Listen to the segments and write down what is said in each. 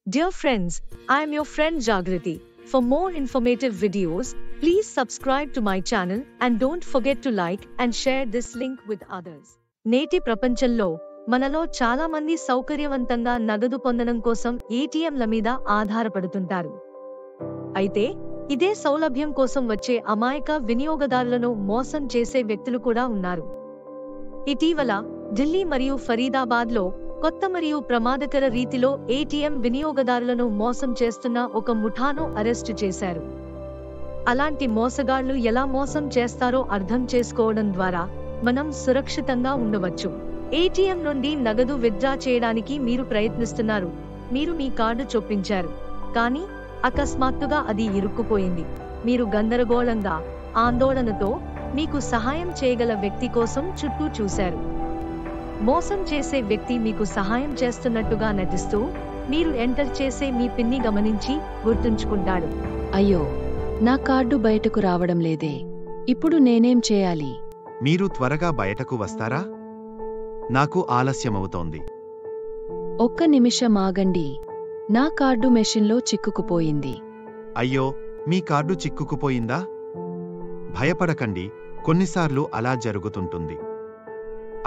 Dear friends, I am your friend Jagriti. For more informative videos, please subscribe to my channel and don't forget to like and share this link with others. నేటి ప్రపంచంలో మనలో చాలా మంది సౌకర్యవంతంగా నగదు పొందడం కోసం ఏటీఎంల మీద ఆధారపడుతుంటారు. అయితే ఇదే సౌలభ్యం కోసం వచ్చే అమాయక వినియోగదారులను మోసం చేసే వ్యక్తులు కూడా ఉన్నారు. ఇటీవల ఢిల్లీ మరియు ఫరీదాబాద్లో కొత్త మరియు ప్రమాదకర రీతిలో ఏటీఎం వినియోగదారులను మోసం చేస్తున్న ఒక ముఠాను అరెస్టు చేశారు. అలాంటి మోసగాళ్లు ఎలా మోసం చేస్తారో అర్థం చేసుకోవడం ద్వారా మనం సురక్షితంగా ఉండవచ్చు. ఏటీఎం నుండి నగదు విత్డ్రా చేయడానికి మీరు ప్రయత్నిస్తున్నారు. మీరు మీ కార్డు చొప్పించారు, కానీ అకస్మాత్తుగా అది ఇరుక్కుపోయింది. మీరు గందరగోళంగా, ఆందోళనతో మీకు సహాయం చేయగల వ్యక్తి కోసం చుట్టూ చూశారు. మోసం చేసే వ్యక్తి మీకు సహాయం చేస్తున్నట్టుగా నటిస్తూ మీరు ఎంటర్ చేసే మీ పిన్ని గమనించి గుర్తుంచుకుంటాడు. అయ్యో, నా కార్డు బయటకు రావడం లేదే, ఇప్పుడు నేనేం చేయాలి? మీరు త్వరగా బయటకు వస్తారా? నాకు ఆలస్యమవుతోంది. ఒక్క నిమిషం ఆగండి, నా కార్డు మెషిన్లో చిక్కుకుపోయింది. అయ్యో, మీ కార్డు చిక్కుకుపోయిందా? భయపడకండి, కొన్నిసార్లు అలా జరుగుతుంటుంది.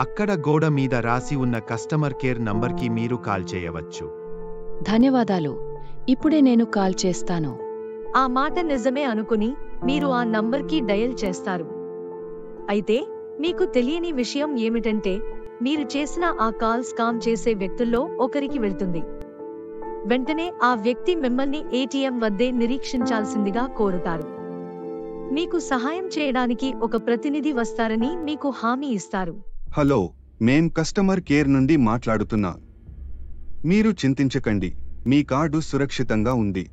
అక్కడ గోడ మీద రాసి ఉన్న కస్టమర్ కేర్ నంబర్కి మీరు కాల్ చేయవచ్చు. ధన్యవాదాలు, ఇప్పుడే నేను కాల్ చేస్తాను. ఆ మాట నిజమే అనుకుని మీరు ఆ నంబర్కి డయల్ చేస్తారు. అయితే మీకు తెలియని విషయం ఏమిటంటే, మీరు చేసిన ఆ కాల్ స్కామ్ చేసే వ్యక్తుల్లో ఒకరికి వెళ్తుంది. వెంటనే ఆ వ్యక్తి మిమ్మల్ని ఏటీఎం వద్దే నిరీక్షించాల్సిందిగా కోరుతారు. మీకు సహాయం చేయడానికి ఒక ప్రతినిధి వస్తారని మీకు హామీ ఇస్తారు. హలో, మేం కస్టమర్ కేర్ నుండి మాట్లాడుతున్నా. మీరు చింతించకండి, మీ కార్డు సురక్షితంగా ఉంది.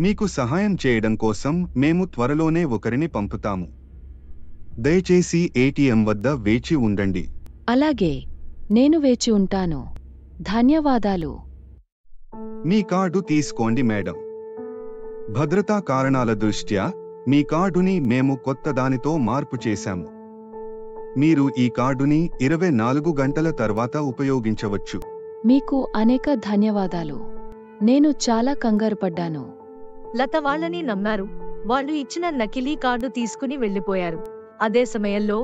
మీకు సహాయం చేయడం కోసం మేము త్వరలోనే ఒకరిని పంపుతాము. దయచేసి ఏటీఎం వద్ద వేచి ఉండండి. అలాగే, నేను వేచి ఉంటాను. ధన్యవాదాలు. మీ కార్డు తీసుకోండి మేడం. భద్రతా కారణాల దృష్ట్యా మీ కార్డుని మేము కొత్త దానితో మార్పు చేశాము. మీరు ఈ కార్డుని 24 గంటల తర్వాత ఉపయోగించవచ్చు. మీకు అనేక ధన్యవాదాలు. నేను చాలా కంగారుపడ్డాను. లత వాళ్ళని నమ్మారు. వాళ్ళు ఇచ్చిన నకిలీ కార్డు తీసుకుని వెళ్లిపోయారు. అదే సమయంలో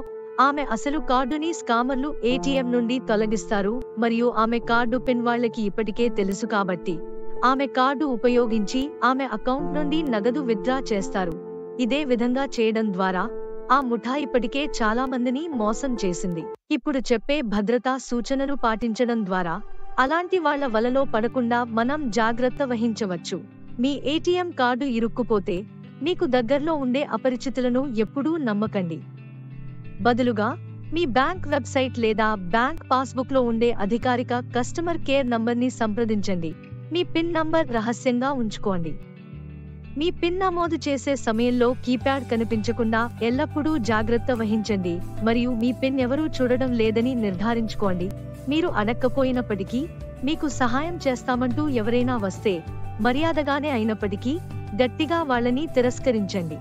ఆమె అసలు కార్డుని స్కామర్లు ఏటీఎం నుండి తొలగిస్తారు మరియు ఆమె కార్డు పిన్ వాళ్ళకి ఇప్పటికే తెలుసు కాబట్టి ఆమె కార్డు ఉపయోగించి ఆమె అకౌంట్ నుండి నగదు విత్డ్రా చేస్తారు. ఇదే విధంగా చేయడం ద్వారా ఆ ముఠా ఇప్పటికే చాలా మందిని మోసం చేసింది. ఇప్పుడు చెప్పే భద్రతా సూచనలు పాటించడం ద్వారా అలాంటి వాళ్ల వలలో పడకుండా మనం జాగ్రత్త వహించవచ్చు. మీ ఏటీఎం కార్డు ఇరుక్కుపోతే మీకు దగ్గర్లో ఉండే అపరిచితులను ఎప్పుడూ నమ్మకండి. బదులుగా మీ బ్యాంక్ వెబ్సైట్ లేదా బ్యాంక్ పాస్బుక్లో ఉండే అధికారిక కస్టమర్ కేర్ నంబర్ని సంప్రదించండి. మీ పిన్ నంబర్ రహస్యంగా ఉంచుకోండి. మీ పిన్ నమోదు చేసే సమయంలో కీప్యాడ్ కనిపించకుండా ఎల్లప్పుడూ జాగ్రత్త వహించండి మరియు మీ పిన్ ఎవరూ చూడడం లేదని నిర్ధారించుకోండి. మీరు అడక్కపోయినప్పటికీ మీకు సహాయం చేస్తామంటూ ఎవరైనా వస్తే మర్యాదగానే అయినప్పటికీ గట్టిగా వాళ్ళని తిరస్కరించండి.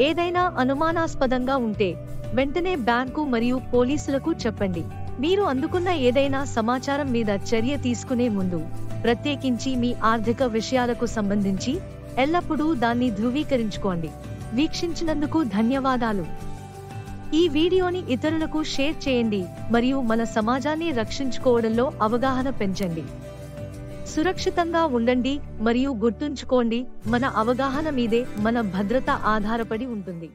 ఏదైనా అనుమానాస్పదంగా ఉంటే వెంటనే బ్యాంకు మరియు పోలీసులకు చెప్పండి. మీరు అందుకున్న ఏదైనా సమాచారం మీద చర్య తీసుకునే ముందు, ప్రత్యేకించి మీ ఆర్థిక విషయాలకు సంబంధించి, ఎల్లప్పుడూ దాన్ని ధృవీకరించుకోండి. వీక్షించినందుకు ధన్యవాదాలు. ఈ వీడియోని ఇతరులకు షేర్ చేయండి మరియు మన సమాజాన్ని రక్షించుకోవడంలో అవగాహన పెంచండి. సురక్షితంగా ఉండండి మరియు గుర్తుంచుకోండి, మన అవగాహన మీదే మన భద్రత ఆధారపడి ఉంటుంది.